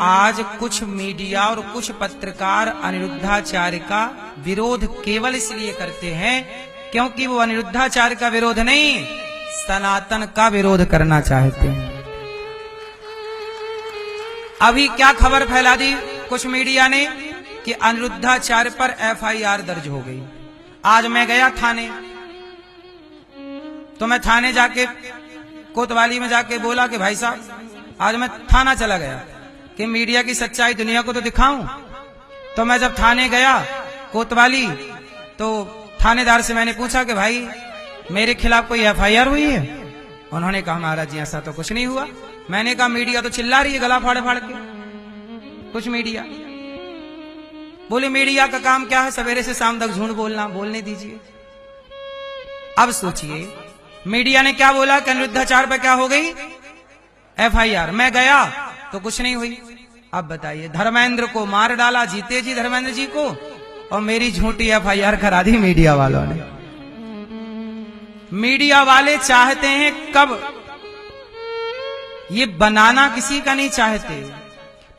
आज कुछ मीडिया और कुछ पत्रकार अनिरुद्धाचार्य का विरोध केवल इसलिए करते हैं क्योंकि वो अनिरुद्धाचार्य का विरोध नहीं, सनातन का विरोध करना चाहते हैं। अभी क्या खबर फैला दी कुछ मीडिया ने कि अनिरुद्धाचार्य पर एफआईआर दर्ज हो गई। आज मैं गया थाने, तो मैं थाने जाके कोतवाली में जाके बोला कि भाई साहब आज मैं थाना चला गया कि मीडिया की सच्चाई दुनिया को तो दिखाऊं। तो मैं जब थाने गया कोतवाली, तो थानेदार से मैंने पूछा कि भाई मेरे खिलाफ कोई एफआईआर हुई है? उन्होंने कहा महाराज जी ऐसा तो कुछ नहीं हुआ। मैंने कहा मीडिया तो चिल्ला रही है गला फाड़ फाड़ के। कुछ मीडिया बोले मीडिया का काम क्या है, सवेरे से शाम तक झूठ बोलना, बोलने दीजिए। अब सोचिए मीडिया ने क्या बोला कि अनिरुद्धाचार्य पे क्या हो गई एफआईआर। मैं गया तो कुछ नहीं हुई। अब बताइए, धर्मेंद्र को मार डाला, जीते जी धर्मेंद्र जी को, और मेरी झूठी एफआईआर करा दी मीडिया वालों ने। मीडिया वाले चाहते हैं कब, ये बनाना किसी का नहीं चाहते।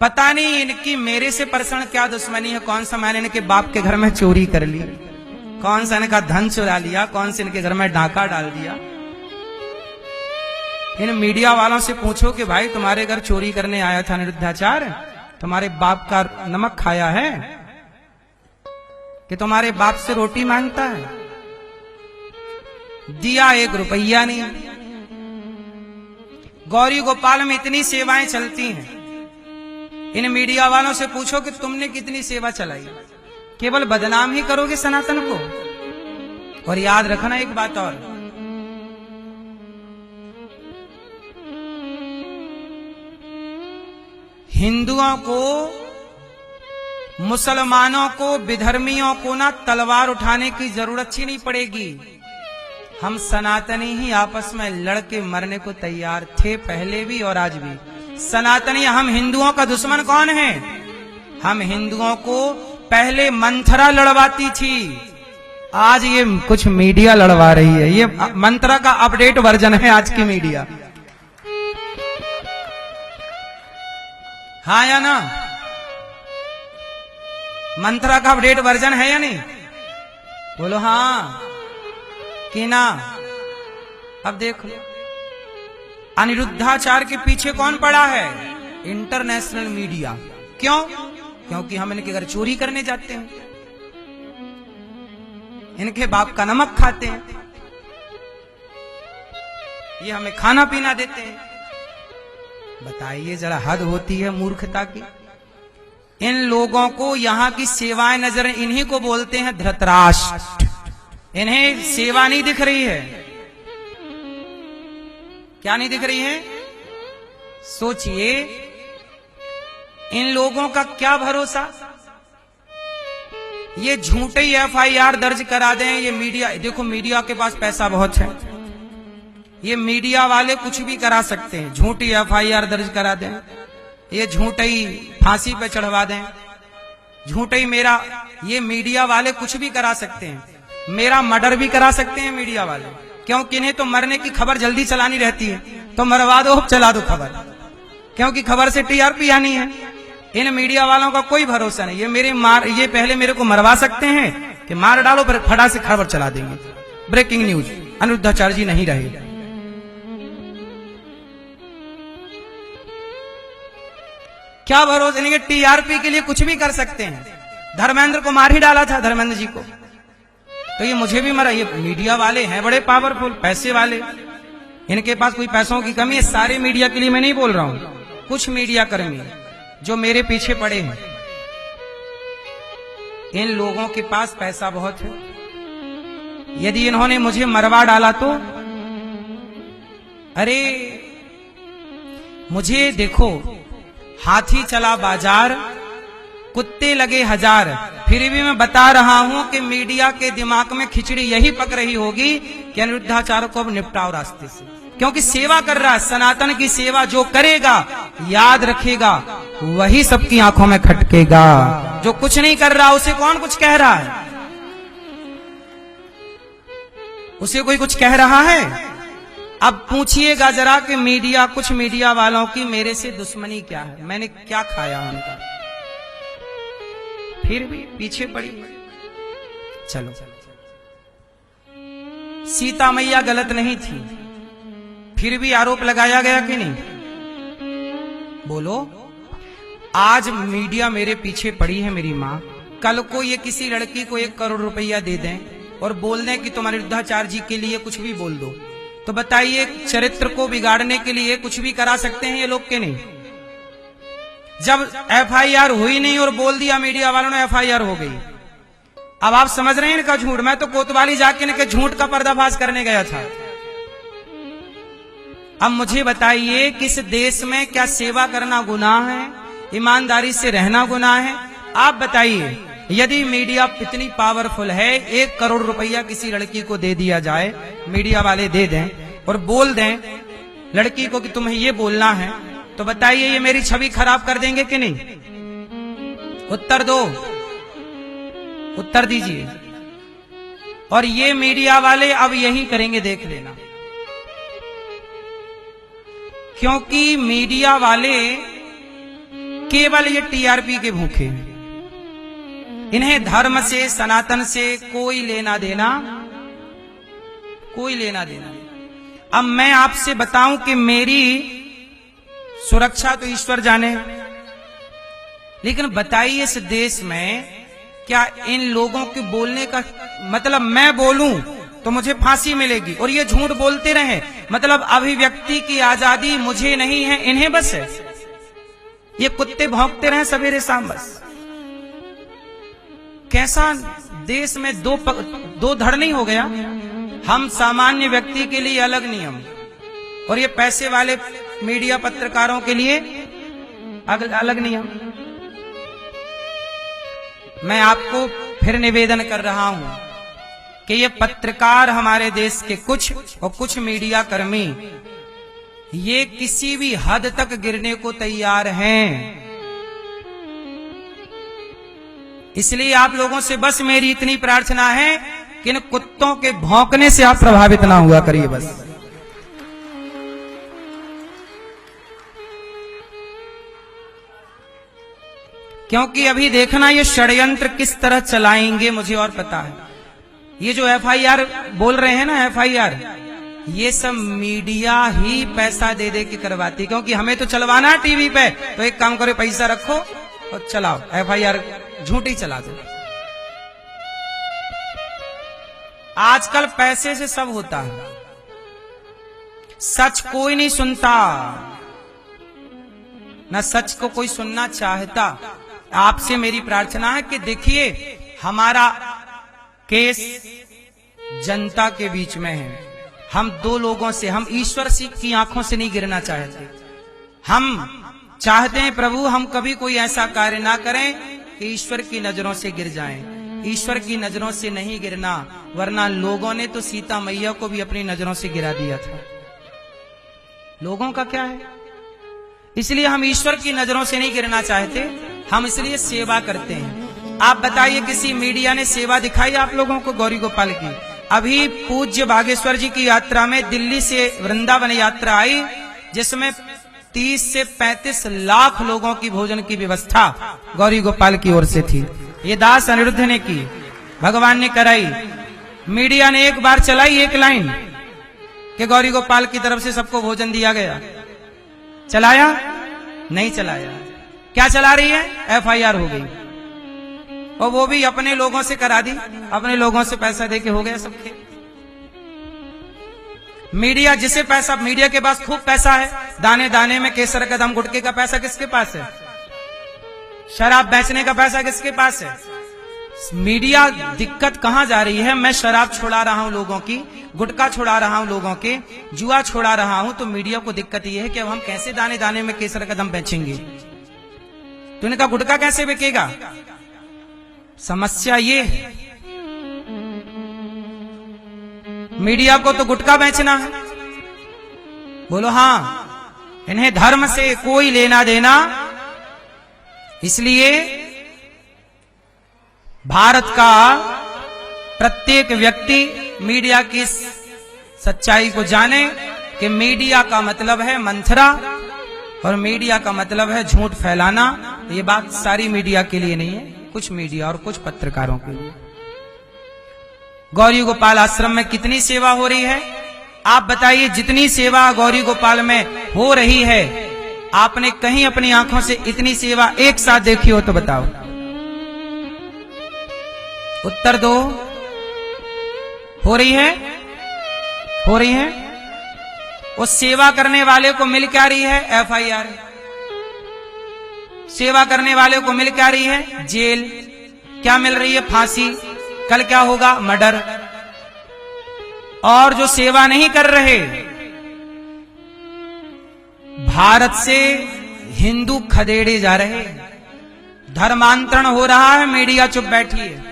पता नहीं इनकी मेरे से पर्सनल क्या दुश्मनी है, कौन सा मैंने इनके बाप के घर में चोरी कर ली, कौन सा इनका धन चुरा लिया, कौन से इनके घर में डाका डाल दिया। इन मीडिया वालों से पूछो कि भाई तुम्हारे घर चोरी करने आया था अनिरुद्धाचार्य, तुम्हारे बाप का नमक खाया है कि तुम्हारे बाप से रोटी मांगता है? दिया 1 रुपया नहीं। गौरी गोपाल में इतनी सेवाएं चलती हैं, इन मीडिया वालों से पूछो कि तुमने कितनी सेवा चलाई। केवल बदनाम ही करोगे सनातन को। और याद रखना एक बात और, हिंदुओं को, मुसलमानों को, विधर्मियों को ना तलवार उठाने की जरूरत ही नहीं पड़ेगी। हम सनातनी ही आपस में लड़के मरने को तैयार थे, पहले भी और आज भी। सनातनी, हम हिंदुओं का दुश्मन कौन है? हम हिंदुओं को पहले मंथरा लड़वाती थी, आज ये कुछ मीडिया लड़वा रही है। ये मंत्रा का अपडेट वर्जन है आज की मीडिया। हाँ या ना? मंत्रा का अपडेट वर्जन है या नहीं? बोलो हाँ कि ना। अब देखो अनिरुद्धाचार्य के पीछे कौन पड़ा है? International media. क्यों? क्योंकि हम इनके घर चोरी करने जाते हैं, इनके बाप का नमक खाते हैं, ये हमें खाना पीना देते हैं। बताइए जरा, हद होती है मूर्खता की। इन लोगों को यहाँ की सेवाएं नजर, इन्हीं को बोलते हैं धृतराष्ट्र। इन्हें सेवा नहीं दिख रही है। क्या नहीं दिख रही है? सोचिए इन लोगों का क्या भरोसा। ये झूठे एफआईआर दर्ज करा दें। ये मीडिया, देखो मीडिया के पास पैसा बहुत है, ये मीडिया वाले कुछ भी करा सकते हैं। झूठी एफआईआर दर्ज करा दें, ये झूठे ही फांसी पे चढ़वा दें, झूठे ही मेरा, ये मीडिया वाले कुछ भी करा सकते हैं। मेरा मर्डर भी करा सकते हैं मीडिया वाले, क्योंकि इन्हें तो मरने की खबर जल्दी चलानी रहती है, तो मरवा दो, चला दो खबर, क्योंकि खबर से टीआरपी आनी है। इन मीडिया वालों का कोई भरोसा नहीं। ये पहले मेरे को मरवा सकते हैं कि मार डालो, फिर फटा से खबर चला देंगे। ब्रेकिंग न्यूज, अनिरुद्धाचार्य जी नहीं रहे। क्या भरोसा नहीं? टीआरपी के लिए कुछ भी कर सकते हैं। धर्मेंद्र को मार ही डाला था, धर्मेंद्र जी को, तो ये मुझे भी मरा। ये मीडिया वाले हैं बड़े पावरफुल, पैसे वाले, इनके पास कोई पैसों की कमी है। सारे मीडिया के लिए मैं नहीं बोल रहा हूं, कुछ मीडिया कर्मी जो मेरे पीछे पड़े हैं, इन लोगों के पास पैसा बहुत है। यदि इन्होंने मुझे मरवा डाला तो, अरे मुझे देखो, हाथी चला बाजार, कुत्ते लगे हजार, फिर भी मैं बता रहा हूं कि मीडिया के दिमाग में खिचड़ी यही पक रही होगी कि अनिरुद्धाचार्य को अब निपटाओ रास्ते से, क्योंकि सेवा कर रहा है। सनातन की सेवा जो करेगा, याद रखेगा, वही सबकी आंखों में खटकेगा। जो कुछ नहीं कर रहा उसे कौन कुछ कह रहा है? उसे कोई कुछ कह रहा है? अब पूछिएगा जरा कि मीडिया, कुछ मीडिया वालों की मेरे से दुश्मनी क्या है, मैंने क्या खाया उनका, फिर भी पीछे पड़ी। चलो, सीता मैया गलत नहीं थी, फिर भी आरोप लगाया गया कि नहीं? बोलो। आज मीडिया मेरे पीछे पड़ी है, मेरी माँ। कल को ये किसी लड़की को 1 करोड़ रुपया दे दें और बोल दें कि तुम्हारे वृद्धाचार्य जी के लिए कुछ भी बोल दो, तो बताइए चरित्र को बिगाड़ने के लिए कुछ भी करा सकते हैं ये लोग के नहीं? जब FIR हुई नहीं और बोल दिया मीडिया वालों ने FIR हो गई। अब आप समझ रहे हैं इनका झूठ। मैं तो कोतवाली जाके इनके झूठ का पर्दाफाश करने गया था। अब मुझे बताइए, किस देश में क्या सेवा करना गुनाह है, ईमानदारी से रहना गुनाह है? आप बताइए, यदि मीडिया इतनी पावरफुल है, 1 करोड़ रुपया किसी लड़की को दे दिया जाए, मीडिया वाले दे दें और बोल दें लड़की को कि तुम्हें ये बोलना है, तो बताइए ये मेरी छवि खराब कर देंगे कि नहीं? उत्तर दो, उत्तर दीजिए। और ये मीडिया वाले अब यही करेंगे, देख लेना। क्योंकि मीडिया वाले केवल ये TRP के भूखे हैं। इन्हें धर्म से, सनातन से कोई लेना देना, कोई लेना देना नहीं। अब मैं आपसे बताऊं कि मेरी सुरक्षा तो ईश्वर जाने, लेकिन बताइए इस देश में क्या इन लोगों के बोलने का मतलब, मैं बोलूं तो मुझे फांसी मिलेगी और ये झूठ बोलते रहे, मतलब अभिव्यक्ति की आजादी मुझे नहीं है, इन्हें बस है। ये कुत्ते भौंकते रहे सवेरे शाम बस। कैसा देश में दो धड़ नहीं हो गया? हम सामान्य व्यक्ति के लिए अलग नियम और ये पैसे वाले मीडिया पत्रकारों के लिए अलग नियम। मैं आपको फिर निवेदन कर रहा हूं कि ये पत्रकार हमारे देश के कुछ और कुछ मीडिया कर्मी ये किसी भी हद तक गिरने को तैयार हैं। इसलिए आप लोगों से बस मेरी इतनी प्रार्थना है कि इन कुत्तों के भौंकने से आप प्रभावित ना हुआ करिए बस। क्योंकि अभी देखना ये षड्यंत्र किस तरह चलाएंगे मुझे और पता है। ये जो FIR बोल रहे हैं ना, FIR, ये सब मीडिया ही पैसा दे दे के करवाती, क्योंकि हमें तो चलवाना है टीवी पे, तो एक काम करो, पैसा रखो और चलाओ, FIR झूठी चला दो। आजकल पैसे से सब होता है, सच कोई नहीं सुनता, ना सच को कोई सुनना चाहता। आपसे मेरी प्रार्थना है कि देखिए हमारा केस जनता के बीच में है। हम दो लोगों से, हम ईश्वर की आंखों से नहीं गिरना चाहते। हम चाहते हैं प्रभु हम कभी कोई ऐसा कार्य ना करें कि ईश्वर की नजरों से गिर जाएं। ईश्वर की नजरों से नहीं गिरना, वरना लोगों ने तो सीता मैया को भी अपनी नजरों से गिरा दिया था। लोगों का क्या है? इसलिए हम ईश्वर की नजरों से नहीं गिरना चाहते, हम इसलिए सेवा करते हैं। आप बताइए किसी मीडिया ने सेवा दिखाई आप लोगों को गौरी गोपाल की? अभी पूज्य बागेश्वर जी की यात्रा में दिल्ली से वृंदावन यात्रा आई, जिसमें 30 से 35 लाख लोगों की भोजन की व्यवस्था गौरी गोपाल की ओर से थी। ये दास अनिरुद्ध ने की, भगवान ने कराई। मीडिया ने एक बार चलाई एक लाइन कि गौरी गोपाल की तरफ से सबको भोजन दिया गया। चलाया? नहीं चलाया। क्या चला रही है? FIR हो गई, और वो भी अपने लोगों से करा दी, अपने लोगों से पैसा देके हो गया सबके। मीडिया जिसे पैसा, मीडिया के पास खूब पैसा है, दाने दाने में केसर कदम गुटके का पैसा किसके पास है? शराब बेचने का पैसा किसके पास है? मीडिया दिक्कत कहां जा रही है? मैं शराब छुड़ा रहा हूं लोगों की, गुटखा छुड़ा रहा हूं लोगों के, जुआ छुड़ा रहा हूं, तो मीडिया को दिक्कत यह है कि अब हम कैसे दाने दाने में केसर कदम बेचेंगे, तो इनका गुटखा कैसे बिकेगा? समस्या ये है। मीडिया को तो गुटखा बेचना है। बोलो हाँ, इन्हें धर्म से कोई लेना देना। इसलिए भारत का प्रत्येक व्यक्ति मीडिया की सच्चाई को जाने कि मीडिया का मतलब है मंथरा और मीडिया का मतलब है झूठ फैलाना। ये बात सारी मीडिया के लिए नहीं है, कुछ मीडिया और कुछ पत्रकारों के लिए। गौरी गोपाल आश्रम में कितनी सेवा हो रही है? आप बताइए, जितनी सेवा गौरी गोपाल में हो रही है, आपने कहीं अपनी आंखों से इतनी सेवा एक साथ देखी हो तो बताओ, उत्तर दो। हो रही है? हो रही है? उस सेवा करने वाले को मिल क्या रही है? FIR। सेवा करने वाले को मिल क्या रही है? जेल। क्या मिल रही है? फांसी। कल क्या होगा? मर्डर। और जो सेवा नहीं कर रहे, भारत से हिंदू खदेड़े जा रहे, धर्मांतरण हो रहा है, मीडिया चुप बैठी है।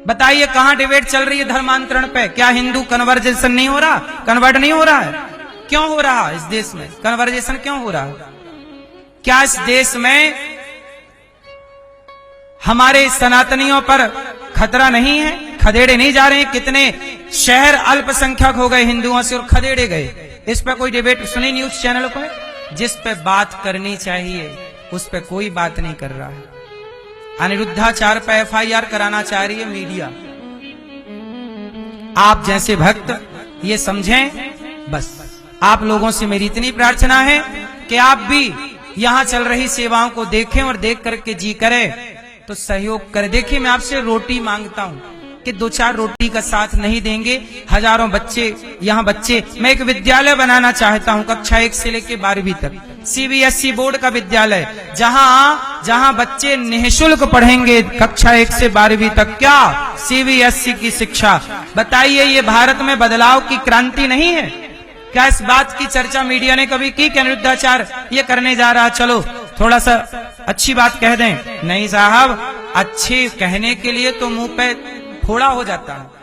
बताइए कहां डिबेट चल रही है धर्मांतरण पे? क्या हिंदू कन्वर्जेशन नहीं हो रहा? कन्वर्ट नहीं हो रहा है? क्यों हो रहा है इस देश में कन्वर्जेशन? क्यों हो रहा है? क्या इस देश में हमारे सनातनियों पर खतरा नहीं है? खदेड़े नहीं जा रहे हैं? कितने शहर अल्पसंख्यक हो गए हिंदुओं से और खदेड़े गए। इस पर कोई डिबेट सुनी न्यूज चैनल को? जिस पे बात करनी चाहिए उस पे कोई बात नहीं कर रहा है। अनिरुद्धाचार पे FIR कराना चाह रही है मीडिया। आप जैसे भक्त ये समझें। बस आप लोगों से मेरी इतनी प्रार्थना है कि आप भी यहां चल रही सेवाओं को देखें और देख करके जी करें तो सहयोग करें। देखिए, मैं आपसे रोटी मांगता हूं कि 2-4 रोटी का साथ नहीं देंगे। हजारों बच्चे यहाँ बच्चे, मैं एक विद्यालय बनाना चाहता हूँ कक्षा 1 से लेकर 12वीं तक, CBSE बोर्ड का विद्यालय, जहाँ बच्चे निःशुल्क पढ़ेंगे कक्षा 1 से 12वीं तक। क्या CBSE की शिक्षा? बताइए, ये भारत में बदलाव की क्रांति नहीं है? क्या इस बात की चर्चा मीडिया ने कभी की कि अनिरुद्धाचार ये करने जा रहा, चलो थोड़ा सा अच्छी बात कह दें? नहीं साहब, अच्छे कहने के लिए तो मुंह पे फोड़ा हो जाता है।